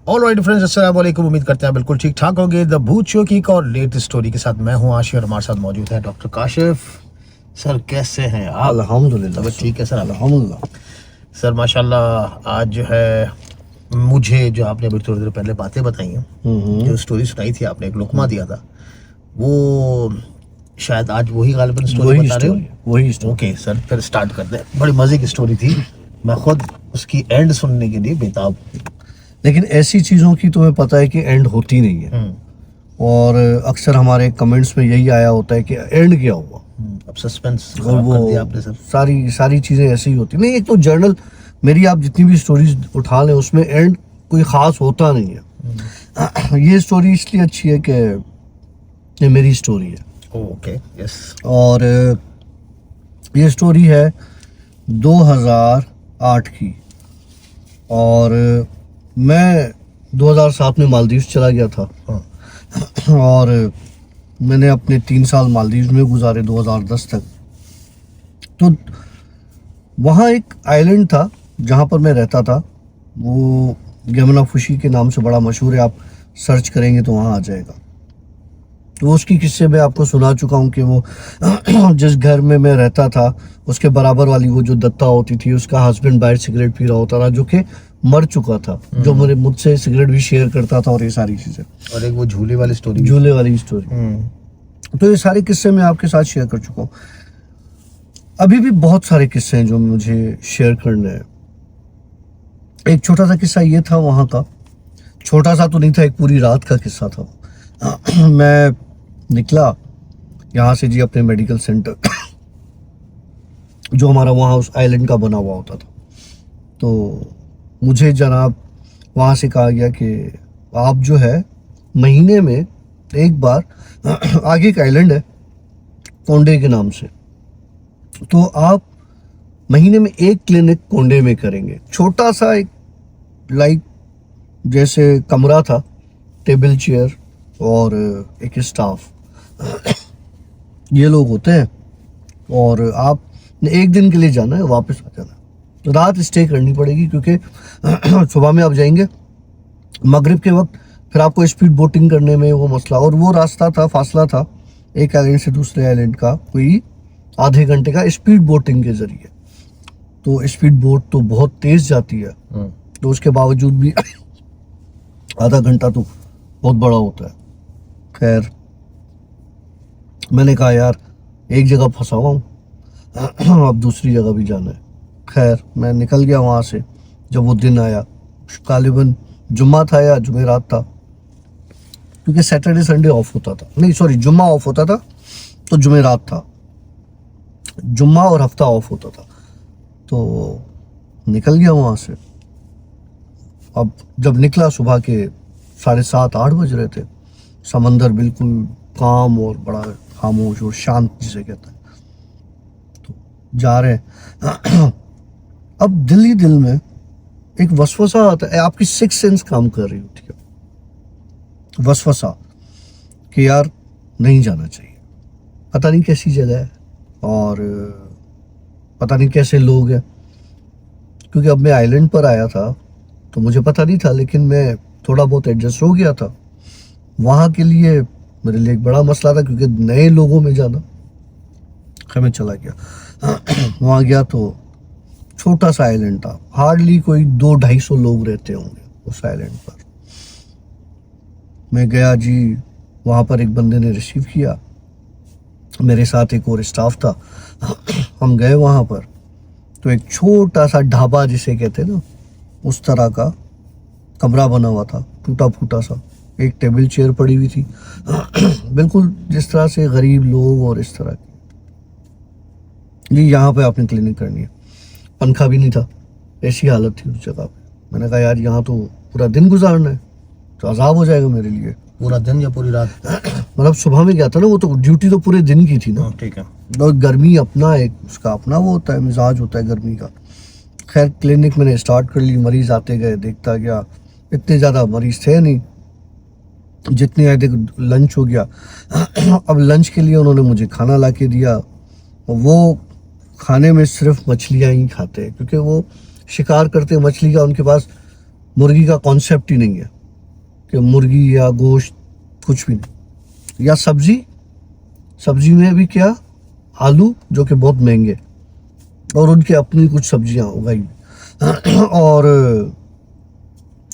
Alright friends, अस्सलाम वालेकुम। उम्मीद करते हैं बिल्कुल ठीक ठाक होंगे। द भूत शो की एक और लेटेस्ट स्टोरी के साथ मैं हूं आशी और हमारे साथ मौजूद है डॉक्टर काशिफ। सर कैसे हैं आप? अल्हम्दुलिल्लाह ठीक है सर, अल्हम्दुलिल्लाह। सर माशाल्लाह। आज जो है मुझे जो आपने अभी थोड़ी देर पहले बातें बताई हैं, जो स्टोरी सुनाई थी आपने, एक लुकमा दिया था, वो शायद आज वही गालिबन स्टोरी बता रहे हो। वही स्टोरी। ओके सर, फिर स्टार्ट करते हैं। बड़ी मजे की स्टोरी थी, मैं खुद उसकी एंड सुनने के लिए बेताब। लेकिन ऐसी चीज़ों की तुम्हें पता है कि एंड होती नहीं है, और अक्सर हमारे कमेंट्स में यही आया होता है कि एंड क्या हुआ। अब सस्पेंस और कर वो दिया आपने सर। सारी चीज़ें ऐसी ही होती नहीं। एक तो जर्नल मेरी आप जितनी भी स्टोरीज उठा लें उसमें एंड कोई ख़ास होता नहीं है। ये स्टोरी इसलिए अच्छी है कि ये मेरी स्टोरी है। Okay yes. और ये स्टोरी है 2008 की, और मैं 2007 में मालदीव्स चला गया था। और मैंने अपने 3 साल मालदीव्स में गुजारे 2010 तक। तो वहाँ एक आइलैंड था जहाँ पर मैं रहता था, वो यमुनाफुशी के नाम से बड़ा मशहूर है। आप सर्च करेंगे तो वहाँ आ जाएगा। तो उसकी किस्से मैं आपको सुना चुका हूँ कि वो जिस घर में मैं रहता था उसके बराबर वाली वो जो दत्ता होती थी, उसका हस्बैंड बाहर सिगरेट पी रहा होता था, जो कि मर चुका था, जो मुझसे सिगरेट भी शेयर करता था, और ये सारी चीज़ें। और एक वो झूले वाली स्टोरी। तो ये सारे किस्से मैं आपके साथ शेयर कर चुका हूँ। अभी भी बहुत सारे किस्से हैं जो मुझे शेयर करने हैं। एक छोटा सा किस्सा ये था वहाँ का, छोटा सा तो नहीं था, एक पूरी रात का किस्सा था। मैं निकला यहाँ से जी अपने मेडिकल सेंटर जो हमारा वहाँ उस आइलैंड का बना हुआ होता था। तो मुझे जनाब वहाँ से कहा गया कि आप जो है महीने में एक बार आगे एक आइलैंड है कोंडे के नाम से, तो आप महीने में एक क्लिनिक कोंडे में करेंगे। छोटा सा एक लाइक जैसे कमरा था, टेबल चेयर और एक स्टाफ, ये लोग होते हैं। और आप एक दिन के लिए जाना है, वापस आ जाना है। रात स्टे करनी पड़ेगी क्योंकि सुबह में आप जाएंगे, मगरिब के वक्त फिर आपको स्पीड बोटिंग करने में वो मसला। और वो रास्ता था, फासला था एक आइलैंड से दूसरे आइलैंड का कोई आधे घंटे का स्पीड बोटिंग के जरिए। तो स्पीड बोट तो बहुत तेज जाती है, तो उसके बावजूद भी आधा घंटा तो बहुत बड़ा होता है। खैर मैंने कहा यार एक जगह फंसा हुआ हूँ, अब दूसरी जगह भी जाना है। खैर मैं निकल गया वहाँ से। जब वो दिन आया, गालिबन जुम्मा था या जुमेरात था, क्योंकि सैटरडे संडे ऑफ होता था, नहीं सॉरी जुम्मा ऑफ होता था, तो जुमेरात था, जुम्मा और हफ्ता ऑफ होता था। तो निकल गया वहाँ से। अब जब निकला सुबह के 7:30-8 बज रहे थे, समंदर बिल्कुल काम और बड़ा खामोश और शांत जिसे कहते हैं। तो जा रहे हैं। अब दिल ही दिल में एक वसवसा आता है, आपकी 6 सेंस काम कर रही होती है, वसवसा कि यार नहीं जाना चाहिए। पता नहीं कैसी जगह है और पता नहीं कैसे लोग हैं, क्योंकि अब मैं आइलैंड पर आया था तो मुझे पता नहीं था, लेकिन मैं थोड़ा बहुत एडजस्ट हो गया था। वहाँ के लिए मेरे लिए एक बड़ा मसला था क्योंकि नए लोगों में जाना। खैर मैं चला गया। वहाँ गया तो छोटा सा आइलैंड था, हार्डली कोई 200-250 लोग रहते होंगे उस आइलैंड पर। मैं गया जी, वहाँ पर एक बंदे ने रिसीव किया, मेरे साथ एक और स्टाफ था। हम गए वहाँ पर, तो एक छोटा सा ढाबा जिसे कहते हैं ना, उस तरह का कमरा बना हुआ था, टूटा फूटा सा। एक टेबल चेयर पड़ी हुई थी, बिल्कुल जिस तरह से गरीब लोग और इस तरह की। ये यहाँ पे आपने क्लिनिक करनी है। पंखा भी नहीं था, ऐसी हालत थी उस जगह पे। मैंने कहा यार यहाँ तो पूरा दिन गुजारना है, तो अजाब हो जाएगा मेरे लिए। पूरा दिन या पूरी रात? मतलब सुबह में गया था ना, वो तो ड्यूटी तो पूरे दिन की थी ना। ठीक है। और गर्मी अपना एक उसका अपना वो होता है, मिजाज होता है गर्मी का। खैर क्लिनिक मैंने स्टार्ट कर ली, मरीज आते गए, देखता गया। इतने ज़्यादा मरीज थे नहीं, जितने आए थे। लंच हो गया। अब लंच के लिए उन्होंने मुझे खाना ला के दिया, और वो खाने में सिर्फ मछलियाँ ही खाते हैं, क्योंकि वो शिकार करते हैं मछली का, उनके पास मुर्गी का कॉन्सेप्ट ही नहीं है। कि मुर्गी या गोश्त कुछ भी नहीं, या सब्जी में भी क्या, आलू जो कि बहुत महंगे, और उनकी अपनी कुछ सब्जियां उगाई, और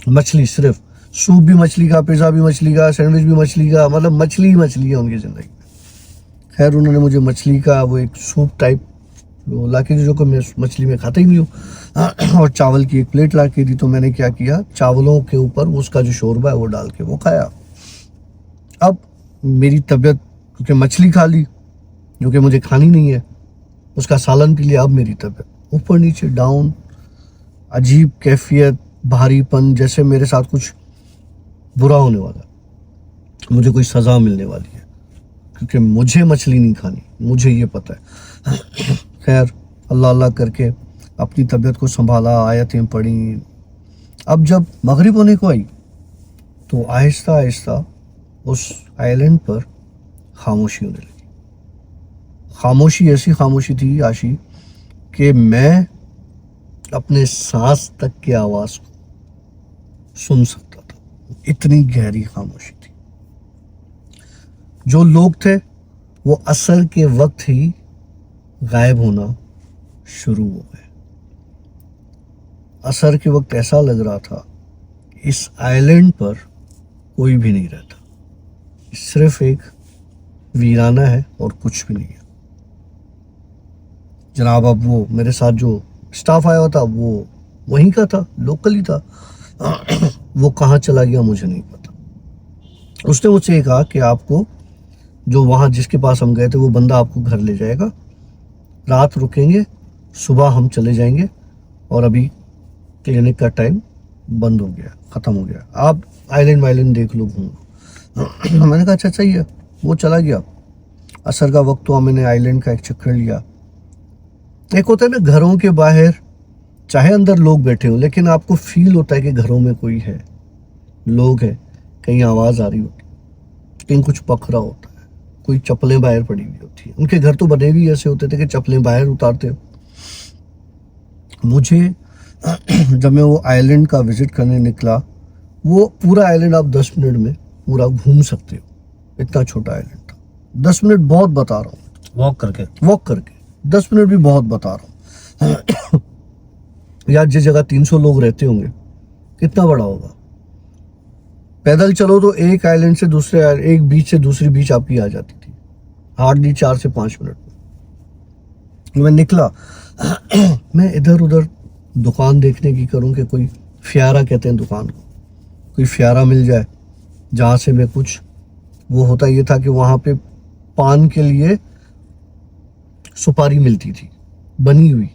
मछली, सिर्फ सूप भी मछली का, पिज़्ज़ा भी मछली का, सैंडविच भी मछली का, मतलब मछली ही मछली है उनकी ज़िंदगी में। खैर उन्होंने मुझे मछली का वो एक सूप टाइप ला के दी, जो कि मैं मछली में खाता ही नहीं हूँ, और चावल की एक प्लेट ला के दी। तो मैंने क्या किया, चावलों के ऊपर उसका जो शोरबा है वो डाल के वो खाया। अब मेरी तबीयत, क्योंकि मछली खा ली जो कि मुझे खानी नहीं है, उसका सालन पी लिया, अब मेरी तबीयत ऊपर नीचे डाउन, अजीब कैफियत, भारीपन, जैसे मेरे साथ कुछ बुरा होने वाला, मुझे कोई सज़ा मिलने वाली है, क्योंकि मुझे मछली नहीं खानी, मुझे ये पता है। खैर अल्लाह अल्लाह करके अपनी तबीयत को संभाला, आयतें पढ़ी। अब जब मगरिब होने को आई तो आहिस्ता आहिस्ता उस आइलैंड पर खामोशी होने लगी। खामोशी ऐसी खामोशी थी आशी कि मैं अपने सांस तक की आवाज़ को सुन सकता था, इतनी गहरी खामोशी थी। जो लोग थे वो असर के वक्त ही गायब होना शुरू हो गए। असर के वक्त ऐसा लग रहा था इस आइलैंड पर कोई भी नहीं रहता, सिर्फ एक वीराना है और कुछ भी नहीं है। जनाब अब वो मेरे साथ जो स्टाफ आया हुआ था वो वहीं का था, लोकल ही था, वो कहाँ चला गया मुझे नहीं पता। उसने मुझसे ये कहा कि आपको, जो वहाँ जिसके पास हम गए थे, वो बंदा आपको घर ले जाएगा, रात रुकेंगे, सुबह हम चले जाएंगे, और अभी क्लिनिक का टाइम बंद हो गया, ख़त्म हो गया, आप आइलैंड वाइलैंड देख लो, घूम। मैंने कहा अच्छा सही है। वो चला गया। असर का वक्त हुआ, मैंने आइलैंड का एक चक्कर लिया। एक होता है ना घरों के बाहर, चाहे अंदर लोग बैठे हो, लेकिन आपको फील होता है कि घरों में कोई है, लोग हैं, कहीं आवाज़ आ रही होती, कहीं कुछ पक रहा होता है, कोई चप्पलें बाहर पड़ी हुई होती है। उनके घर तो बने भी ऐसे होते थे कि चप्पलें बाहर उतारते हो। मुझे जब मैं वो आइलैंड का विजिट करने निकला, वो पूरा आइलैंड आप 10 मिनट में पूरा घूम सकते हो, इतना छोटा आइलैंड था। 10 मिनट बहुत बता रहा हूँ, वॉक करके 10 मिनट भी बहुत बता रहा हूँ। यार जिस जगह 300 लोग रहते होंगे, कितना बड़ा होगा। पैदल चलो तो एक आइलैंड से दूसरे, एक बीच से दूसरी बीच आपकी आ जाती थी, हार्डली 4 से 5 मिनट में। मैं निकला, मैं इधर उधर दुकान देखने की करूं कि कोई फ्यारा, कहते हैं दुकान को, कोई फ्यारा मिल जाए जहाँ से मैं कुछ, वो होता ये था कि वहाँ पे पान के लिए सुपारी मिलती थी, बनी हुई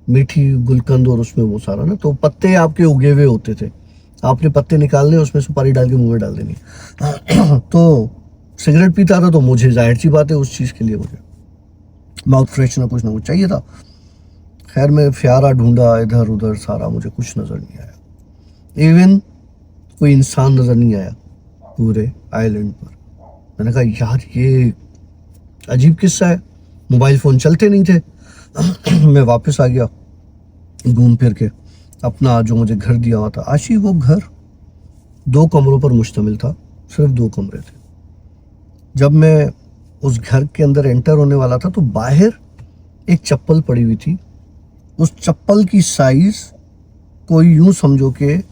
मीठी गुलकंद, और उसमें वो सारा ना, तो पत्ते आपके उगे हुए होते थे, आपने पत्ते निकालने, उसमें सुपारी डाल के मुंह में डाल देनी। तो सिगरेट पीता था, तो मुझे जाहिर सी बात है उस चीज़ के लिए मुझे माउथ फ्रेश ना कुछ चाहिए था। खैर मैं फ्यारा ढूंढा इधर उधर सारा, मुझे कुछ नज़र नहीं आया, इवन कोई इंसान नज़र नहीं आया पूरे आइलैंड पर। मैंने कहा यार ये अजीब किस्सा है, मोबाइल फ़ोन चलते नहीं थे। मैं वापस आ गया घूम फिर के, अपना जो मुझे घर दिया हुआ था। आशी वो घर 2 कमरों पर मुश्तमिल था, सिर्फ 2 कमरे थे। जब मैं उस घर के अंदर एंटर होने वाला था तो बाहर एक चप्पल पड़ी हुई थी। उस चप्पल की साइज कोई यूं समझो कि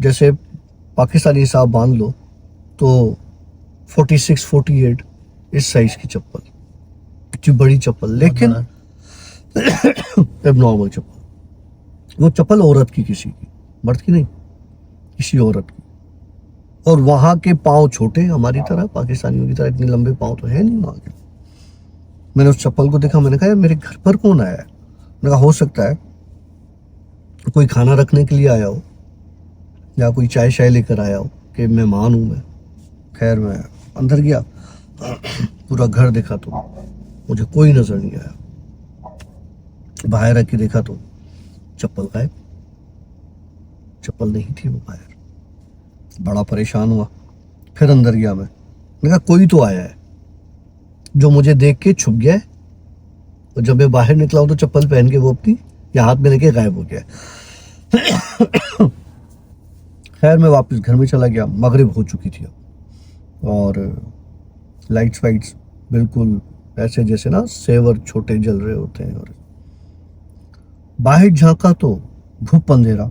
जैसे पाकिस्तानी हिसाब बांध लो तो 46-48 इस साइज की चप्पल, इतनी बड़ी चप्पल, लेकिन अब नॉर्मल चप्पल। वो चप्पल औरत की, किसी की, मर्द की नहीं, किसी औरत की। और वहां के पाँव छोटे, हमारी तरह पाकिस्तानियों की तरह इतने लंबे पाँव तो है नहीं वहां के। मैंने उस चप्पल को देखा, मैंने कहा यार मेरे घर पर कौन आया है। मैंने कहा हो सकता है कोई खाना रखने के लिए आया हो, या कोई चाय शाय लेकर आया हो कि मेहमान हूँ मैं। खैर मैं अंदर गया, पूरा घर देखा तो मुझे कोई नज़र नहीं आया। बाहर रख के देखा तो चप्पल गायब, चप्पल नहीं थी वो बाहर। बड़ा परेशान हुआ, फिर अंदर गया मैंने कहा कोई तो आया है, जो मुझे देख के छुप गया है, और जब मैं बाहर निकला हूं तो चप्पल पहन के वो अपनी या हाथ में लेके गायब हो गया। खैर मैं वापस घर में चला गया, मगरिब हो चुकी थी अब, और लाइट्स वाइट्स बिल्कुल ऐसे जैसे ना सेवर छोटे जल रहे होते हैं, और बाहर झांका तो घुप अंधेरा,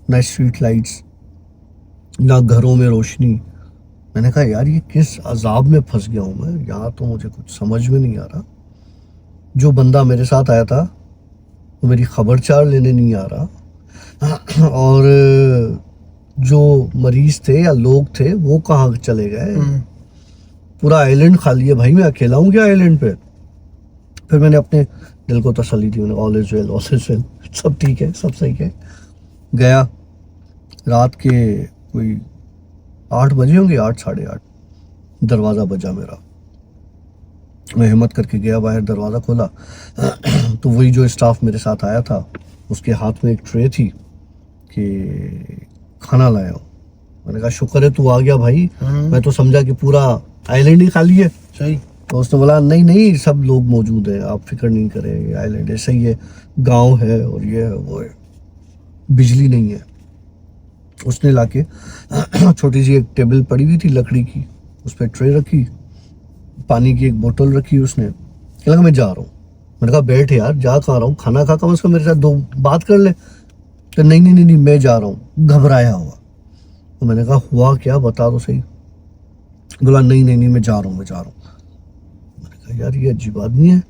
ना स्ट्रीट लाइट्स ना घरों में रोशनी। मैंने कहा यार ये किस अजाब में फंस गया हूं मैं, यहाँ तो मुझे कुछ समझ में नहीं आ रहा। जो बंदा मेरे साथ आया था वो मेरी खबरचार लेने नहीं आ रहा, और जो मरीज थे या लोग थे वो कहाँ चले गए। पूरा आइलैंड खाली है भाई, मैं अकेला हूँ क्या आइलैंड पे। फिर मैंने अपने दिल को तसल्ली दी, मैंने all is well, all is well, सब ठीक है, सब सही है। गया, रात के कोई 8 बजे होंगे, 8 साढ़े 8, दरवाज़ा बजा मेरा। मैं हिम्मत करके गया बाहर, दरवाज़ा खोला तो वही जो स्टाफ मेरे साथ आया था उसके हाथ में एक ट्रे थी कि खाना लाया हूँ। मैंने कहा शुक्र है तू आ गया भाई, मैं तो समझा कि पूरा आइलैंड ही खाली है। सही। तो उसने बोला नहीं नहीं सब लोग मौजूद हैं, आप फिक्र नहीं करें, ये आइलैंड ऐसा ही है, गांव है और ये है वो है, बिजली नहीं है। उसने लाके छोटी सी एक टेबल पड़ी हुई थी लकड़ी की, उस पर ट्रे रखी, पानी की एक बोतल रखी उसने। कह लगा मैं जा रहा हूँ। मैंने कहा बैठ यार, जा कहाँ रहा हूँ, खाना खा कम से कम मेरे साथ 2 बात कर ले। तो नहीं नहीं नहीं नहीं मैं जा रहा हूँ, घबराया हुआ। तो मैंने कहा हुआ क्या, बता दो सही। बोला नहीं नहीं नहीं मैं जा रहा हूँ, मैं जा रहा हूँ। मैंने कहा यार ये अजीब आदमी है,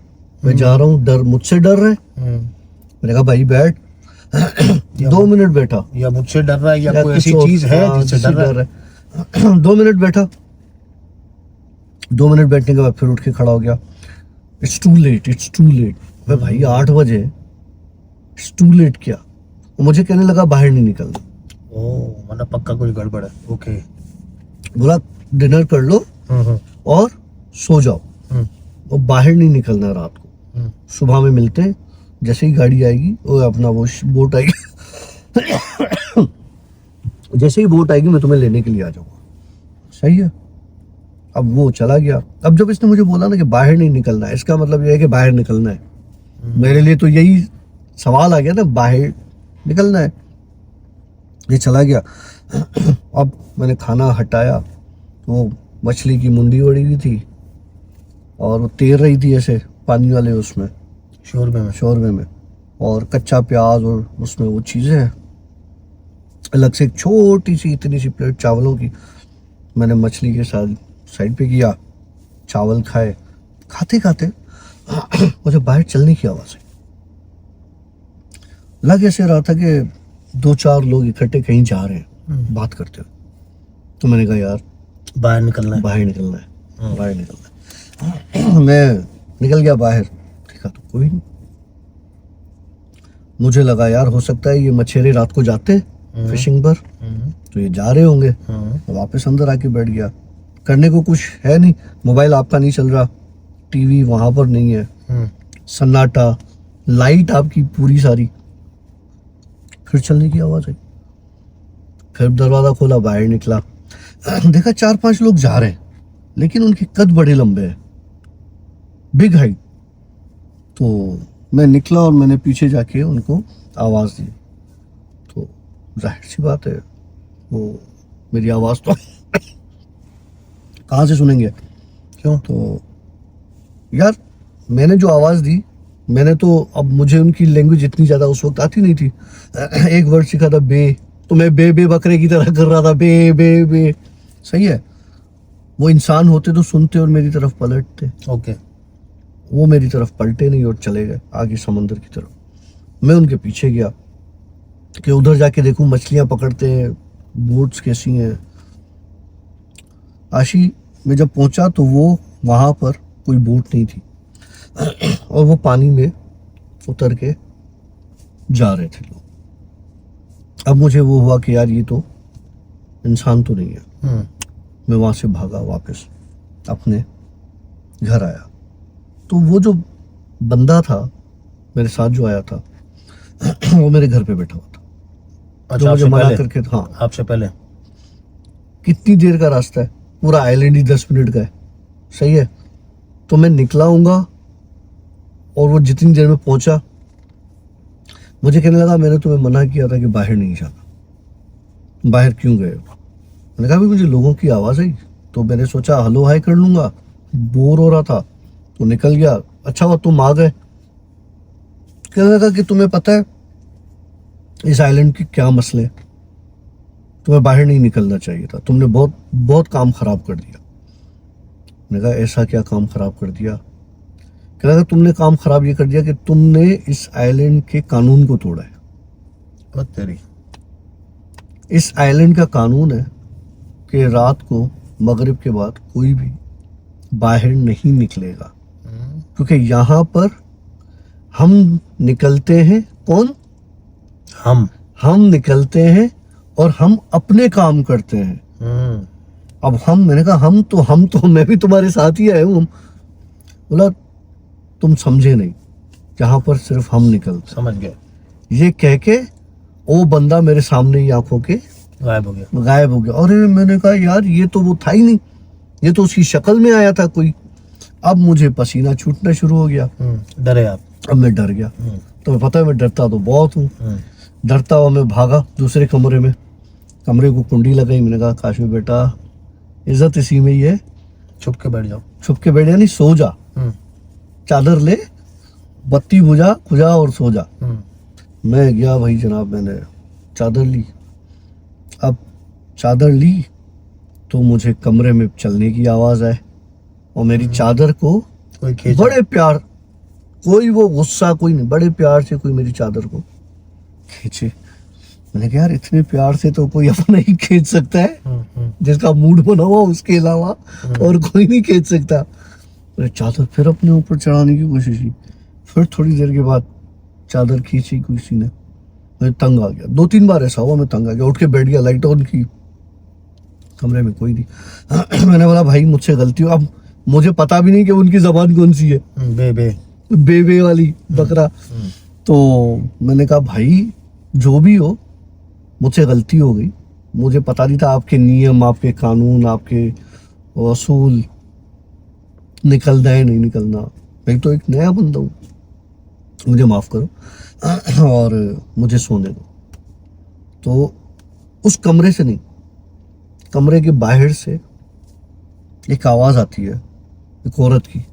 मैं जा रहा हूँ, डर मुझसे डर रहे। मैंने कहा भाई बैठ। 2 मिनट बैठा, या मुझसे डर रहा है या कोई कुछ ऐसी और, चीज है हाँ, जिससे जिससे डर रहा है। 2 मिनट बैठा। 2 मिनट बैठने के बाद फिर उठ के खड़ा हो गया। It's too late, it's too late. मैं भाई 8 बजे, इट्स टू लेट क्या। वो मुझे कहने लगा बाहर नहीं निकलना। ओह मतलब पक्का कोई गड़बड़ है। ओके। बोला डिनर कर लो और सो जाओ, और बाहर नहीं निकलना रात को। सुबह में मिलते हैं, जैसे ही गाड़ी आएगी वो अपना वो बोट आएगी जैसे ही बोट आएगी मैं तुम्हें लेने के लिए आ जाऊंगा। सही है। अब वो चला गया। अब जब इसने मुझे बोला ना कि बाहर नहीं निकलना है, इसका मतलब ये है कि बाहर निकलना है। मेरे लिए तो यही सवाल आ गया ना, बाहर निकलना है। ये चला गया। अब मैंने खाना हटाया तो वो मछली की मुंडी पड़ी हुई थी और वो तैर रही थी ऐसे पानी वाले उसमें शोरबे में, और कच्चा प्याज और उसमें वो चीज़ें हैं। अलग से एक छोटी सी इतनी सी प्लेट चावलों की मैंने मछली के साथ साइड पे किया, चावल खाए। खाते खाते मुझे बाहर चलने की आवाज़ आई। लग ऐसे रहा था कि 2-4 लोग इकट्ठे कहीं जा रहे हैं बात करते हुए। तो मैंने कहा यार बाहर निकलना है, बाहर निकलना है, बाहर निकलना है। मैं निकल गया बाहर, देखा तो कोई नहीं। मुझे लगा यार हो सकता है ये मछेरे रात को जाते हैं फिशिंग पर, तो ये जा रहे होंगे। वापस अंदर आके बैठ गया। करने को कुछ है नहीं, मोबाइल आपका नहीं चल रहा, टीवी वहां पर नहीं है, सन्नाटा, लाइट आपकी पूरी सारी। फिर चलने की आवाज आई, फिर दरवाजा खोला, बाहर निकला। देखा 4-5 लोग जा रहे हैं, लेकिन उनके कद बड़े लंबे हैं, बिग हाइट। तो मैं निकला और मैंने पीछे जाके उनको आवाज दी। तो जाहिर सी बात है वो मेरी आवाज तो कहाँ से सुनेंगे। क्यों? तो यार मैंने जो आवाज दी, मैंने तो, अब मुझे उनकी लैंग्वेज इतनी ज्यादा उस वक्त आती नहीं थी। एक वर्ड सीखा था बे, तो मैं बे बकरे की तरह कर रहा था, बे बे बे। सही है। वो इंसान होते तो सुनते और मेरी तरफ पलटते। ओके। वो मेरी तरफ पलटे नहीं और चले गए आगे समंदर की तरफ। मैं उनके पीछे गया कि उधर जाके देखूं मछलियां पकड़ते हैं, बोट्स कैसी हैं। आशी में जब पहुंचा तो वो वहां पर कोई बोट नहीं थी और वो पानी में उतर के जा रहे थे लोग। अब मुझे वो हुआ कि यार ये तो इंसान तो नहीं है। मैं वहां से भागा, वापस अपने घर आया। तो वो जो बंदा था मेरे साथ जो आया था वो मेरे घर पे बैठा हुआ था। अच्छा, जो मुझे मना पहले? करके, हाँ आपसे पहले? कितनी देर का रास्ता है, पूरा आइलैंड ही 10 मिनट का है। सही है। तो मैं निकला हूँगा और वो जितनी देर में पहुंचा मुझे कहने लगा मैंने तुम्हें मना किया था कि बाहर नहीं जाना। बाहर क्यों गए हो? मैंने कहा भी मुझे लोगों की आवाज़ आई तो मैंने सोचा हेलो हाय कर लूँगा, बोर हो रहा था तो निकल गया। अच्छा हुआ तुम आ गए। कहने लगा कि तुम्हें पता है इस आइलैंड के क्या मसले हैं, तुम्हें बाहर नहीं निकलना चाहिए था, तुमने बहुत बहुत काम खराब कर दिया। मैंने कहा ऐसा क्या काम खराब कर दिया? कहने लगा तुमने काम खराब ये कर दिया कि तुमने इस आइलैंड के कानून को तोड़ा है। बहुत तेरी। इस आइलैंड का कानून है कि रात को मगरिब के बाद कोई भी बाहर नहीं निकलेगा, क्योंकि यहाँ पर हम निकलते हैं। कौन? हम निकलते हैं और हम अपने काम करते हैं। अब मैंने कहा हम तो मैं भी तुम्हारे साथ ही आया हूँ। बोला तुम समझे नहीं, यहाँ पर सिर्फ हम निकलते। समझ गए। ये कह के वो बंदा मेरे सामने ही आंखों के गायब हो गया। और मैंने कहा यार ये तो वो था ही नहीं, ये तो उसकी शक्ल में आया था कोई। अब मुझे पसीना छूटना शुरू हो गया। डरे आप? अब मैं डर गया। तो पता है मैं डरता तो बहुत हूँ। डरता हुआ मैं भागा दूसरे कमरे में, कमरे को कुंडी लगाई। मैंने कहा काशिफ बेटा इज्जत इसी में ही है, छुप के बैठ जाओ। छुप के बैठ जा, नहीं सो जा, चादर ले, बत्ती बुझा और सो जा। मैं गया भाई जनाब, मैंने चादर ली। अब चादर ली तो मुझे कमरे में चलने की आवाज आए और मेरी चादर को कोई खींचा? बड़े प्यार, कोई वो गुस्सा कोई नहीं, बड़े प्यार से कोई मेरी चादर को खींचे। मैंने कहा यार इतने प्यार से तो कोई अपना ही खींच सकता है, जिसका मूड बना हुआ उसके अलावा और कोई नहीं खींच सकता। मैंने चादर फिर अपने ऊपर चढ़ाने की कोशिश की। फिर थोड़ी देर के बाद चादर खींची किसी ने, मैं तंग आ गया। 2-3 बार ऐसा हुआ, मैं तंग आ गया, उठ के बैठ गया। लाइट ऑन की, कमरे में कोई नहीं। मैंने बोला भाई मुझसे गलती हो। अब मुझे पता भी नहीं कि उनकी जबान कौन सी है, बे वाली बकरा। तो मैंने कहा भाई जो भी हो मुझसे गलती हो गई, मुझे पता नहीं था आपके नियम, आपके कानून, आपके असूल, निकलना है नहीं निकलना। मैं तो एक नया बंदा हूँ, मुझे माफ़ करो और मुझे सोने दो। तो उस कमरे से नहीं, कमरे के बाहर से एक आवाज़ आती है, एक औरत की,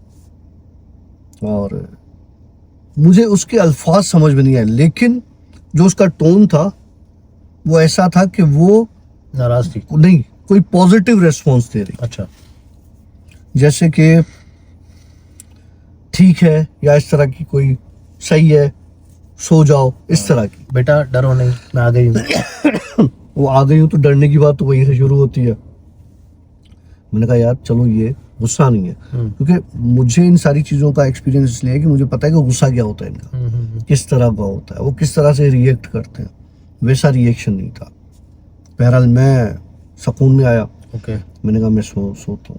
और मुझे उसके अल्फाज समझ में नहीं आए, लेकिन जो उसका टोन था वो ऐसा था कि वो नाराज थी? नहीं, कोई पॉजिटिव रेस्पॉन्स दे रही। अच्छा। जैसे कि ठीक है, या इस तरह की कोई सही है, सो जाओ, इस तरह की। बेटा डरो नहीं, मैं आ गई हूँ। वो आ गई हूँ तो डरने की बात तो वहीं से शुरू होती है। मैंने कहा यार चलो ये गुस्सा नहीं है, क्योंकि मुझे इन सारी चीज़ों का एक्सपीरियंस इसलिए है कि मुझे पता है कि गुस्सा क्या होता है इनका, किस तरह का होता है, वो किस तरह से रिएक्ट करते हैं। वैसा रिएक्शन नहीं था। बहरहाल मैं सुकून में आया। ओके। मैंने कहा मैं सोता हूँ।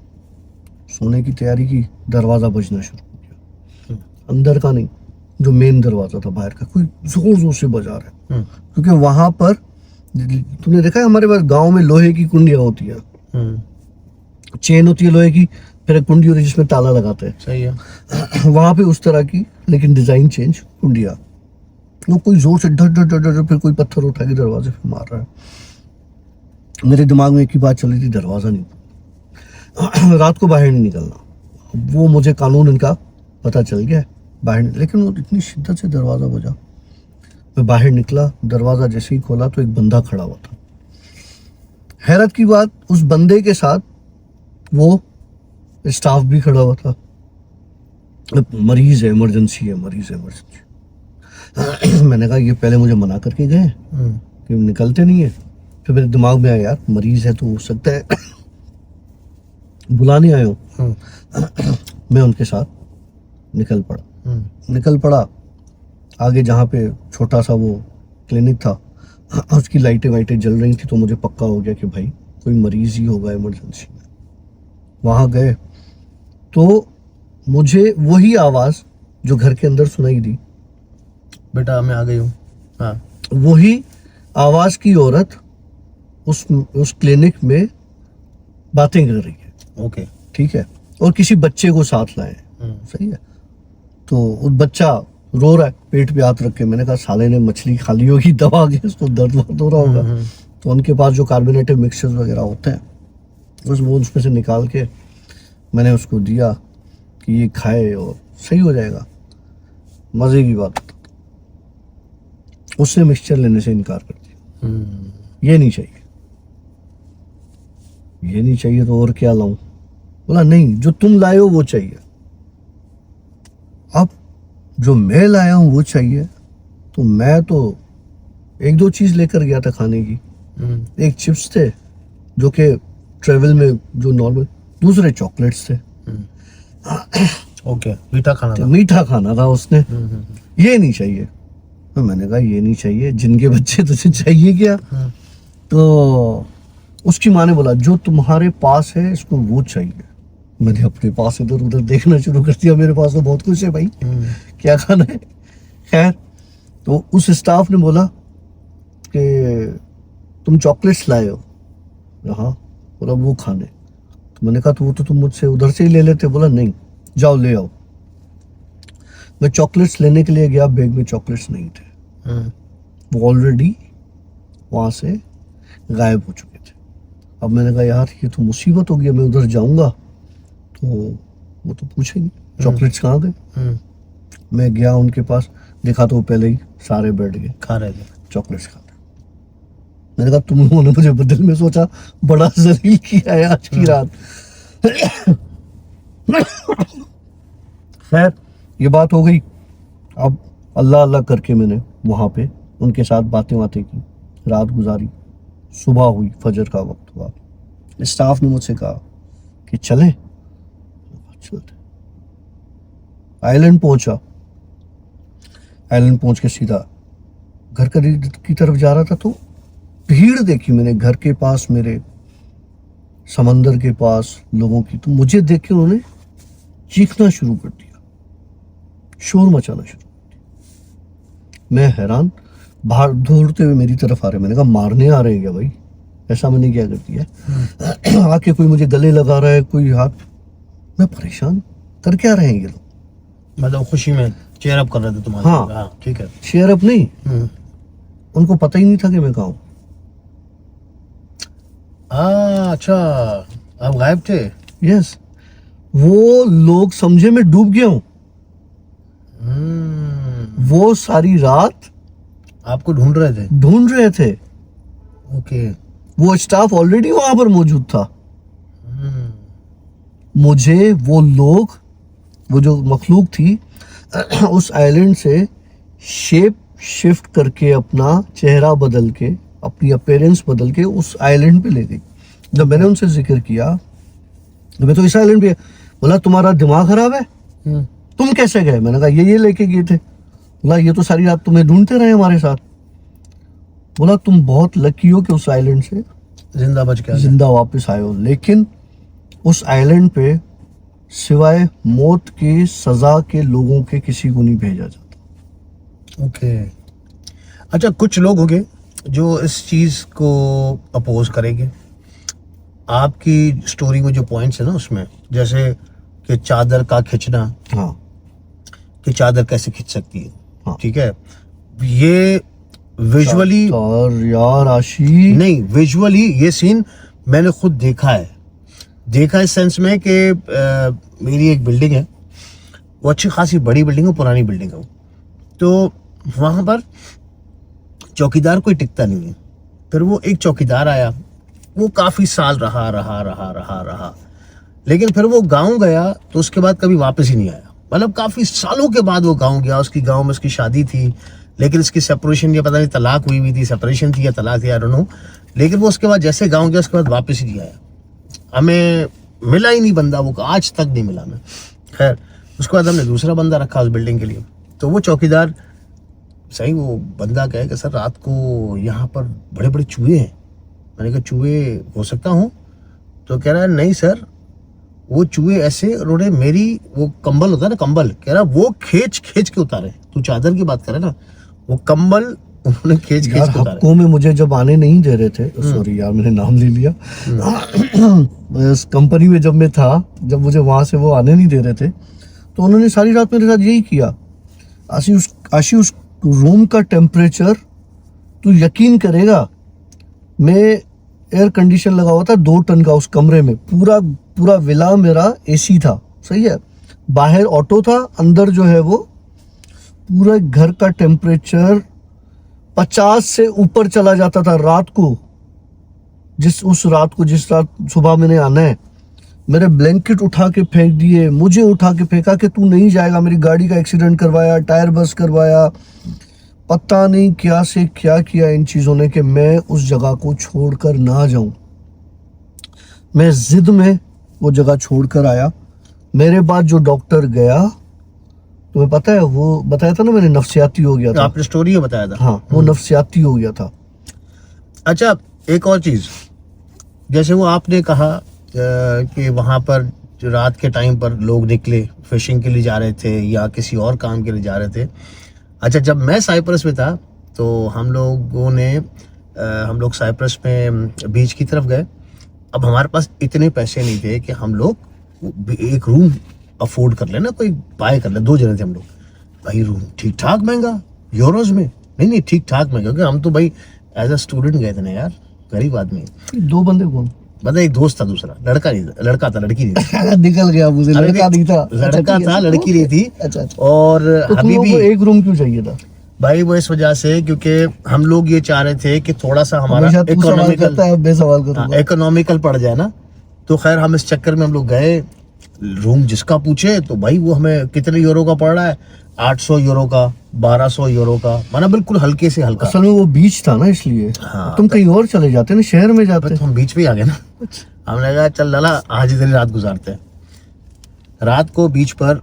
सोने की तैयारी की, दरवाज़ा बजना शुरू हो गया। अंदर का नहीं, जो मेन दरवाज़ा था बाहर का, कोई जोर जोर से बजा रहा है। क्योंकि वहाँ पर तुमने देखा है हमारे पास गांव में लोहे की कुंडियाँ होती है, चेन होती है लोहे की, फिर एक कुंडी होती है जिसमें ताला लगाते हैं। सही है। वहाँ पे उस तरह की, लेकिन डिज़ाइन चेंज, कुंडियाँ। वो कोई जोर से डर डर डर डर, फिर कोई पत्थर उठा के दरवाजे पे मार रहा है। मेरे दिमाग में एक ही बात चल रही थी, दरवाज़ा नहीं, रात को बाहर नहीं निकलना। वो मुझे कानून इनका पता चल गया, बाहर नहीं, लेकिन वो इतनी शिद्दत से दरवाज़ा बजा। मैं बाहर निकला, दरवाज़ा जैसे ही खोला तो एक बंदा खड़ा हुआ था। हैरत की बात, उस बंदे के साथ वो स्टाफ भी खड़ा हुआ था। मरीज है, इमरजेंसी है, मरीज है, इमरजेंसी। मैंने कहा ये पहले मुझे मना करके गए कि निकलते नहीं है। फिर मेरे दिमाग में आया यार मरीज है तो हो सकता है बुलाने आए हूँ। मैं उनके साथ निकल पड़ा आगे, जहाँ पे छोटा सा वो क्लिनिक था, उसकी लाइटें वाइटें जल रही थी, तो मुझे पक्का हो गया कि भाई कोई मरीज ही होगा इमरजेंसी में। वहाँ गए तो मुझे वही आवाज़ जो घर के अंदर सुनाई दी, बेटा मैं आ गई हूँ, हाँ, वही आवाज़ की औरत उस क्लिनिक में बातें कर रही है। ओके। ठीक है, और किसी बच्चे को साथ लाए। सही है। तो उस बच्चा रो रहा है, पेट पे हाथ रख के। मैंने कहा साले ने मछली खा ली होगी, दबा के उसको दर्द हो रहा होगा। तो उनके पास जो कार्बोनेटेड मिक्सचर्स वगैरह होते हैं, बस वो उसमें से निकाल के मैंने उसको दिया कि ये खाए और सही हो जाएगा। मज़े की बात, उसने मिक्सचर लेने से इनकार कर दिया। ये नहीं चाहिए, ये नहीं चाहिए तो और क्या लाऊं? बोला नहीं, जो तुम लाए हो वो चाहिए। अब जो मैं लाया हूं वो चाहिए, तो मैं तो एक दो चीज लेकर गया था खाने की। एक चिप्स थे जो कि ट्रेवल में जो नॉर्मल, दूसरे चॉकलेट्स थे। ओके, मीठा खाना तो था। मीठा खाना था उसने। ये नहीं चाहिए, तो मैंने कहा ये नहीं चाहिए, जिनके बच्चे तुझे चाहिए क्या? तो उसकी माँ ने बोला जो तुम्हारे पास है इसको वो चाहिए। मैंने अपने पास इधर उधर देखना शुरू कर दिया, मेरे पास तो बहुत कुछ है भाई, क्या खाना है। खैर, तो उस स्टाफ ने बोला कि तुम चॉकलेट्स लाए हो? हाँ। बोला वो खाने। तो मैंने कहा तो वो तो तुम मुझसे उधर से ही ले लेते। बोला नहीं, जाओ ले आओ। मैं चॉकलेट्स लेने के लिए गया, बैग में चॉकलेट्स नहीं थे, वो ऑलरेडी वहां से गायब हो चुके थे। अब मैंने कहा यार ये तो मुसीबत हो गई, मैं उधर जाऊंगा तो वो तो पूछेंगे चॉकलेट्स कहाँ गए। मैं गया उनके पास, देखा तो वो पहले ही सारे बैठ गए, खा रहे थे चॉकलेट्स खा रहे। मैंने कहा तुम लोगों ने मुझे बदल में सोचा, बड़ा जलील किया है आज की रात। खैर, ये बात हो गई। अब अल्लाह अल्लाह करके मैंने वहां पे उनके साथ बातें की, रात गुजारी। सुबह हुई, फजर का वक्त हुआ, स्टाफ ने मुझसे कहा कि चलें। चलते। आइलैंड पहुंचा, आइलैंड पहुंच के सीधा घर की तरफ जा रहा था तो भीड़ देखी मैंने घर के पास, मेरे समंदर के पास लोगों की। तो मुझे देख के उन्होंने चीखना शुरू कर दिया, शोर मचाना शुरू कर दिया। मैं हैरान, बाहर दौड़ते हुए मेरी तरफ आ रहे। मैंने कहा मारने आ रहे हैं क्या भाई? ऐसा मैंने क्या कर दिया? आके कोई मुझे गले लगा रहा है, कोई हाथ। मैं परेशान, कर क्या रहे हैं ये लोग? मतलब खुशी में चेयर अप कर रहे थे तुम्हारे? हाँ, ठीक है। शेयर अप नहीं, उनको पता ही नहीं था कि मैं कहाँ हूं। अच्छा, आप गायब थे? यस, वो लोग समझे मैं डूब गया हूं। वो सारी रात आपको ढूंढ रहे थे? ओके। वो स्टाफ ऑलरेडी वहां पर मौजूद था। मुझे वो लोग, वो जो मखलूक थी उस आइलैंड से शेप शिफ्ट करके, अपना चेहरा बदल के, अपनी अपीयरेंस बदल के उस आइलैंड पे ले गई। जब मैंने उनसे जिक्र किया तो मैं तो इस आइलैंड पे, बोला तुम्हारा दिमाग खराब है, तुम कैसे गए? मैंने कहा ये लेके गए थे। बोला ये तो सारी रात तुम्हें ढूंढते रहे हमारे साथ। बोला तुम बहुत लकी हो कि उस आइलैंड से जिंदा बच के जिंदा वापस आए हो, लेकिन उस आइलैंड पे सिवाय मौत की सजा के लोगों के किसी को नहीं भेजा जाता। ओके। अच्छा, कुछ लोग होंगे जो इस चीज को अपोज करेंगे। आपकी स्टोरी में जो पॉइंट्स है ना उसमें, जैसे कि चादर का खींचना, हाँ, कि चादर कैसे खींच सकती है, हाँ। ठीक है, ये विजुअली और यार आशी नहीं, विजुअली ये सीन मैंने खुद देखा है इस सेंस में कि मेरी एक बिल्डिंग है, वो अच्छी खासी बड़ी बिल्डिंग है, पुरानी बिल्डिंग है वो। तो वहाँ पर चौकीदार कोई टिकता नहीं है। फिर वो एक चौकीदार आया, वो काफ़ी साल रहा, लेकिन फिर वो गांव गया तो उसके बाद कभी वापस ही नहीं आया। मतलब काफ़ी सालों के बाद वो गांव गया, उसकी गांव में उसकी शादी थी, लेकिन इसकी सेपरेशन, या पता नहीं तलाक हुई थी, सेपरेशन थी या तलाक थी, आई डोंट नो। लेकिन वो उसके बाद जैसे गांव गया उसके बाद वापस ही नहीं आया। हमें मिला ही नहीं बंदा, वो आज तक नहीं मिला हमें। खैर, उसके बाद हमने दूसरा बंदा रखा उस बिल्डिंग के लिए। तो वो चौकीदार सही, वो बंदा कहे कि सर रात को यहाँ पर बड़े बड़े चूहे हैं। मैंने कहा चूहे हो सकता हूँ? तो कह रहा है नहीं सर, वो चूहे ऐसे, उन्होंने मेरी वो कंबल होता है ना, कंबल, कह रहा वो खींच के उतारे। तू चादर की बात करे ना, वो कंबल उन्होंने खींच के उतारे। हक्कों में मुझे जब आने नहीं दे रहे थे, सॉरी यार मैंने नाम ले लिया, इस कंपनी में जब मैं था, जब मुझे वहां से वो आने नहीं दे रहे थे, तो उन्होंने सारी रात मेरे साथ यही किया। आशी उस रूम का टेम्परेचर, तू यकीन करेगा, मैं एयर कंडीशन लगा हुआ था 2 टन का उस कमरे में, पूरा विला मेरा एसी था, सही है। बाहर ऑटो था, अंदर जो है वो पूरा घर का टेम्परेचर 50 से ऊपर चला जाता था रात को। जिस रात सुबह मैंने आना है, मेरे ब्लैंकेट उठा के फेंक दिए, मुझे उठा के फेंका कि तू नहीं जाएगा, मेरी गाड़ी का एक्सीडेंट करवाया, टायर बस्ट करवाया, पता नहीं क्या से क्या किया इन चीज़ों ने कि मैं उस जगह को छोड़कर ना जाऊं। मैं जिद में वो जगह छोड़कर आया। मेरे बाद जो डॉक्टर गया, तुम्हें पता है वो बताया था ना मैंने, नफसियाती हो गया था। आपने स्टोरी में बताया था। हाँ, वो नफसियाती हो गया था। अच्छा, एक और चीज़, जैसे वो आपने कहा कि वहाँ पर जो रात के टाइम पर लोग निकले, फिशिंग के लिए जा रहे थे या किसी और काम के लिए जा रहे थे। अच्छा, जब मैं साइप्रस में था तो हम लोग साइप्रस में बीच की तरफ गए। अब हमारे पास इतने पैसे नहीं थे कि हम लोग एक रूम अफोर्ड कर लेना, कोई बाय कर ले। 2 जने थे हम लोग। भाई रूम ठीक ठाक महंगा, यूरोज में नहीं ठीक ठाक महंगा, क्योंकि हम तो भाई एज अ स्टूडेंट गए थे ना यार, गरीब आदमी। 2 बंदे कौन? मतलब एक दोस्त था, दूसरा लड़का नहीं था, लड़का था, लड़की नहीं थी। निकल गया मुझे, लड़का नहीं था। लड़का था, लड़की नहीं थी। अच्छा। और तो हबीबी, एक रूम क्यों चाहिए था भाई? वो इस वजह से क्योंकि हम लोग ये चाह रहे थे कि थोड़ा सा हमारा इकोनॉमिकल पड़ जाए ना। तो खैर हम इस चक्कर में हम लोग गए। रूम जिसका पूछे तो भाई वो हमें कितने यूरो का पड़ रहा है, 800 यूरो का, 1200 यूरो का, माना बिल्कुल हल्के से हल्का। असल में वो बीच था ना, इसलिए। हाँ, तुम कहीं और चले जाते ना, शहर में जाते। तो हम बीच पे आ गए ना। हमने कहा चल लाला आज इधर रात गुजारते हैं। रात को बीच पर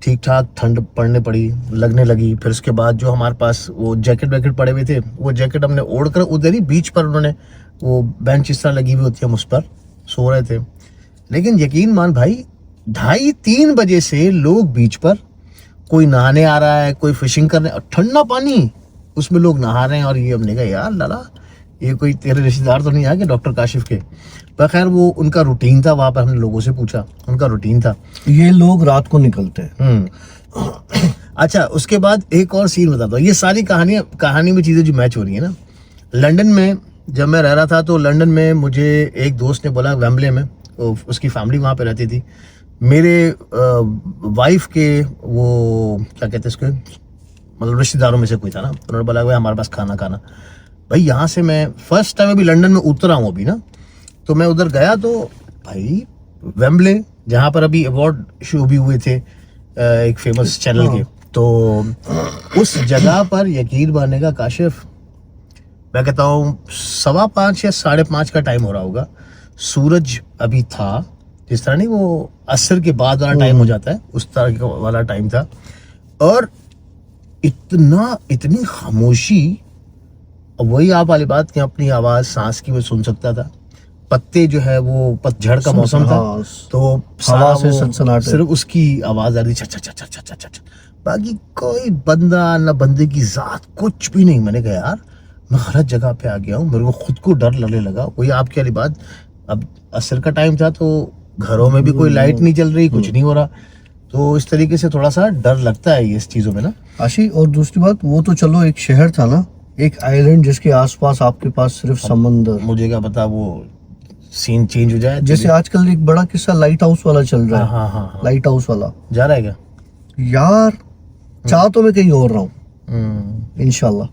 ठीक ठाक ठंड पड़ने पड़ी, लगने लगी। फिर उसके बाद जो हमारे पास वो जैकेट वैकेट पड़े हुए थे, वो जैकेट हमने ओढ़ कर उधर ही बीच पर, उन्होंने वो बेंच इस तरह लगी हुई होती है, हम उस पर सो रहे थे। लेकिन यकीन मान भाई, 2:30-3 बजे से लोग बीच पर, कोई नहाने आ रहा है, कोई फिशिंग कर रहे हैं, ठंडा पानी उसमें लोग नहा रहे हैं। और ये हमने कहा यार लाला, ये कोई तेरे रिश्तेदार तो नहीं आ गए डॉक्टर काशिफ के? पर खैर वो उनका रूटीन था, वहां पर हमने लोगों से पूछा, उनका रूटीन था। ये लोग रात को निकलते हैं। अच्छा, उसके बाद एक और सीन बताता हूँ। ये सारी कहानी में चीजें जो मैच हो रही है ना। लंदन में जब मैं रह रहा था तो लंदन में मुझे एक दोस्त ने बोला, वेम्बले में, उसकी फैमिली वहाँ पे रहती थी। मेरे वाइफ के वो क्या कहते हैं इसको, मतलब रिश्तेदारों में से कोई था ना। उन्होंने बोला भाई हमारे पास खाना भाई। यहाँ से मैं फर्स्ट टाइम अभी लंदन में उतरा हूँ अभी ना, तो मैं उधर गया तो भाई वेम्बले, जहाँ पर अभी अवार्ड शो भी हुए थे एक फेमस चैनल के, तो उस जगह पर यकीन मानने का काशिफ, मैं कहता हूँ 5:15 या 5:30 का टाइम हो रहा होगा। सूरज अभी था, जिस तरह नहीं वो असर के बाद वाला टाइम हो जाता है, उस तरह का वाला टाइम था। और इतनी खामोशी, वही आप वाली बात कि अपनी आवाज सांस की मैं सुन सकता था। पत्ते जो है वो पतझड़ का मौसम था, तो हवा से सनसनाहट, सिर्फ उसकी आवाज आ रही, छा छा छा छा छा छा छा। बाकी कोई बंदा न बंदे की जात, कुछ भी नहीं। मैंने कहा यार मैं गलत जगह पे आ गया हूँ, मेरे को खुद को डर लगने लगा। वही आपकी वाली बात, अब असर का टाइम था तो घरों में भी कोई लाइट नहीं चल रही, कुछ नहीं हो रहा, तो इस तरीके से थोड़ा सा डर लगता है इस चीजों में ना आशी। और दूसरी बात, वो तो चलो एक शहर था ना, एक आइलैंड जिसके आसपास आपके पास सिर्फ समंदर। मुझे क्या पता वो सीन चेंज हो जाए। जैसे आजकल एक बड़ा किस्सा लाइट हाउस वाला चल रहा है। हाँ। लाइट हाउस वाला जा रहा है क्या यार? चाह तो मैं कहीं और रहा हूँ, इंशाल्लाह।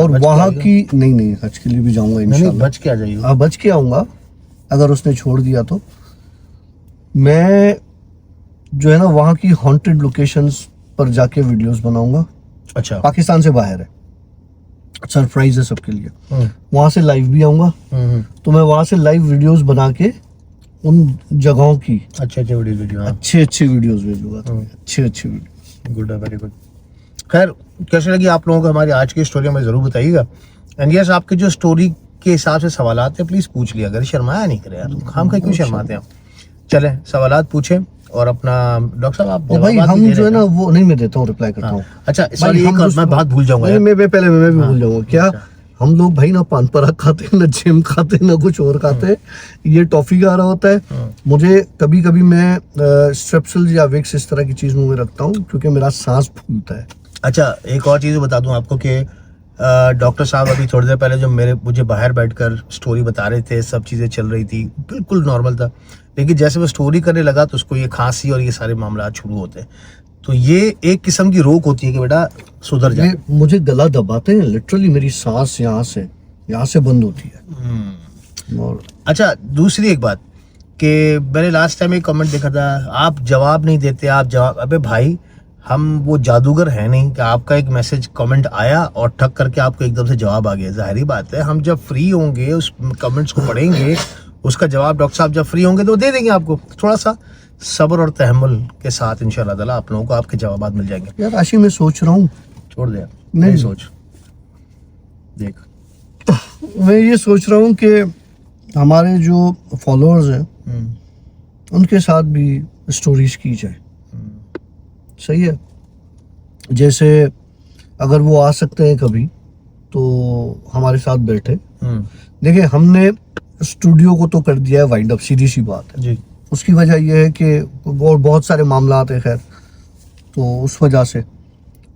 और वहाँ की नहीं, हज के लिए भी जाऊंगा इंशाल्लाह। बच के आ जाइए। हाँ, बच के आऊंगा अगर उसने छोड़ दिया तो। मैं जो है ना वहाँ की हॉन्टेड लोकेशंस पर जाके वीडियोस बनाऊंगा। अच्छा, पाकिस्तान से बाहर है, सरप्राइज है सबके लिए। वहां से लाइव भी आऊंगा, तो मैं वहां से लाइव वीडियोस बना के उन जगहों की अच्छे वीडियोस भेजूंगा। अच्छे वीडियो। गुड है, वेरी गुड। खैर, कैसे लगी आप लोगों को हमारी आज की स्टोरी, हमें जरूर बताइएगा। एंड यस, आपके जो स्टोरी के हिसाब से सवालात है प्लीज पूछ लिया अगर, शर्माया नहीं करे यार, हम का क्यों शर्माते हैं। चले सवालात पूछे और अपना डॉक्टर साहब आप भाई हम जो है ना वो नहीं, मैं देता हूँ, रिप्लाई करता हूँ। अच्छा सॉरी, मैं बात भूल जाऊंगा, मैं भी भूल जाऊंगा। क्या हम लोग भाई ना पान पराग खाते हैं, ना जेम खाते हैं, ना कुछ और खाते हैं। ये टॉफी खा रहा होता है। मुझे कभी कभी मैं स्ट्रेप्सिल या विक्स इस तरह की चीज मुंह में रखता हूँ क्योंकि मेरा सांस फूलता है। अच्छा, एक और चीज बता दूं आपको कि डॉक्टर साहब अभी थोड़ी देर पहले जो मुझे बाहर बैठकर स्टोरी बता रहे थे, सब चीज़ें चल रही थी, बिल्कुल नॉर्मल था, लेकिन जैसे वो स्टोरी करने लगा तो उसको ये खांसी और ये सारे मामला शुरू होते हैं। तो ये एक किस्म की रोक होती है कि बेटा सुधर जाए। मुझे गला दबाते हैं लिटरली, मेरी सांस यहाँ से बंद होती है। और अच्छा, दूसरी एक बात कि मैंने लास्ट टाइम एक कमेंट देखा था, आप जवाब नहीं देते, आप जवाब, अबे भाई हम वो जादूगर हैं नहीं कि आपका एक मैसेज कमेंट आया और ठक करके आपको एकदम से जवाब आ गया। जाहिर बात है, हम जब फ्री होंगे उस कमेंट्स को पढ़ेंगे, उसका जवाब डॉक्टर साहब जब फ्री होंगे तो दे देंगे आपको। थोड़ा सा सब्र और तहम्मुल के साथ इंशाल्लाह ताला आप लोगों को आपके जवाब मिल जाएंगे। यार आशी, मैं सोच रहा हूँ, छोड़ दे, नहीं सोच, देख मैं ये सोच रहा हूँ कि हमारे जो फॉलोअर्स हैं उनके साथ भी स्टोरीज की जाए। सही है, जैसे अगर वो आ सकते हैं कभी तो हमारे साथ बैठे। देखिए, हमने स्टूडियो को तो कर दिया है वाइंड अप, सीधी सी बात है जी। उसकी वजह यह है कि और बहुत सारे मामला आते हैं, खैर, तो उस वजह से।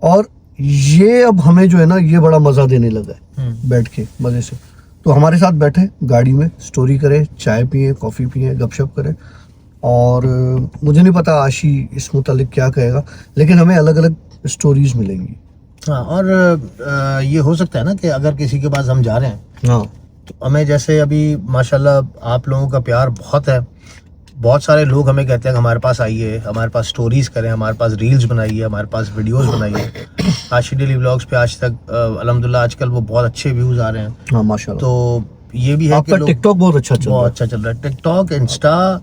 और ये अब हमें जो है ना, ये बड़ा मज़ा देने लगा है बैठ के मज़े से। तो हमारे साथ बैठे गाड़ी में, स्टोरी करें, चाय पिए, कॉफ़ी पिए, गपशप करें। और मुझे नहीं पता आशी इस मुतालिक क्या कहेगा, लेकिन हमें अलग अलग स्टोरीज मिलेंगी। हाँ, और ये हो सकता है ना कि अगर किसी के पास हम जा रहे हैं, हाँ, तो हमें जैसे अभी माशाल्लाह आप लोगों का प्यार बहुत है, बहुत सारे लोग हमें कहते हैं कि हमारे पास आइए, हमारे पास स्टोरीज करें, हमारे पास रील्स बनाइए, हमारे पास वीडियोस बनाइए। आशी डेली व्लॉग्स पे आज तक अल्हम्दुलिल्लाह आजकल वो बहुत अच्छे व्यूज आ रहे हैं। हाँ माशाल्लाह। तो ये भी है कि आपका टिकटॉक बहुत अच्छा चल रहा है। टिकटॉक, इंस्टा,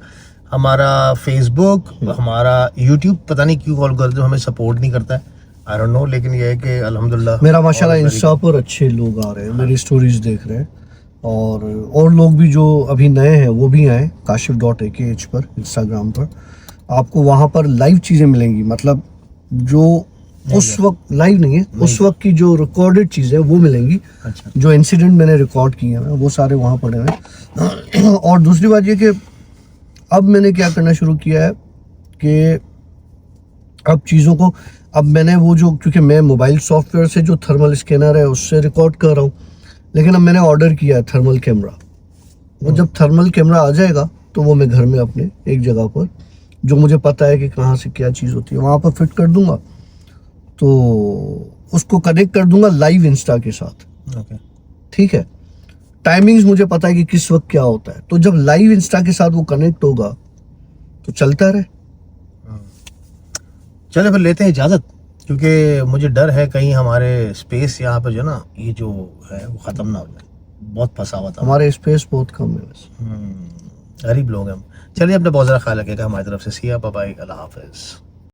हमारा फेसबुक, हमारा यूट्यूब पता नहीं क्यों एल्गोरिथम हमें सपोर्ट नहीं करता है, आई डोंट नो। लेकिन ये है कि अल्हम्दुलिल्लाह मेरा माशाल्लाह इंस्टा पर अच्छे लोग आ रहे हैं, मेरी स्टोरीज देख रहे हैं। और लोग भी जो अभी नए हैं वो भी आए kashif.akh पर, इंस्टाग्राम पर। आपको वहाँ पर लाइव चीज़ें मिलेंगी, मतलब जो उस वक्त लाइव नहीं है, उस वक्त की जो रिकॉर्डेड चीज़ें वो मिलेंगी। अच्छा। जो इंसिडेंट मैंने रिकॉर्ड किए हैं वो सारे वहाँ पड़े हैं। और दूसरी बात ये कि अब मैंने क्या करना शुरू किया है कि अब चीज़ों को, अब मैंने वो जो, क्योंकि मैं मोबाइल सॉफ्टवेयर से जो थर्मल स्कैनर है उससे रिकॉर्ड कर रहा हूँ, लेकिन अब मैंने ऑर्डर किया है थर्मल कैमरा। वो जब थर्मल कैमरा आ जाएगा तो वो मैं घर में अपने एक जगह पर, जो मुझे पता है कि कहाँ से क्या चीज़ होती है, वहाँ पर फिट कर दूंगा। तो उसको कनेक्ट कर दूंगा लाइव इंस्टा के साथ। ओके, ठीक है, टाइमिंग्स मुझे पता है कि किस वक्त क्या होता है। तो जब लाइव इंस्टा के साथ वो कनेक्ट होगा तो चलता रहे। चले फिर लेते हैं इजाज़त, क्योंकि मुझे डर है कहीं हमारे स्पेस यहाँ पर जो ना ये जो है वो ख़त्म ना हो जाए। बहुत फंसा हुआ था, हमारे स्पेस बहुत कम है वैसे। गरीब लोग हैं हम। चलिए अपना बहुत ज़्यादा ख्याल रखिएगा हमारी तरफ से। सिया बाय, अल्लाह हाफिज़।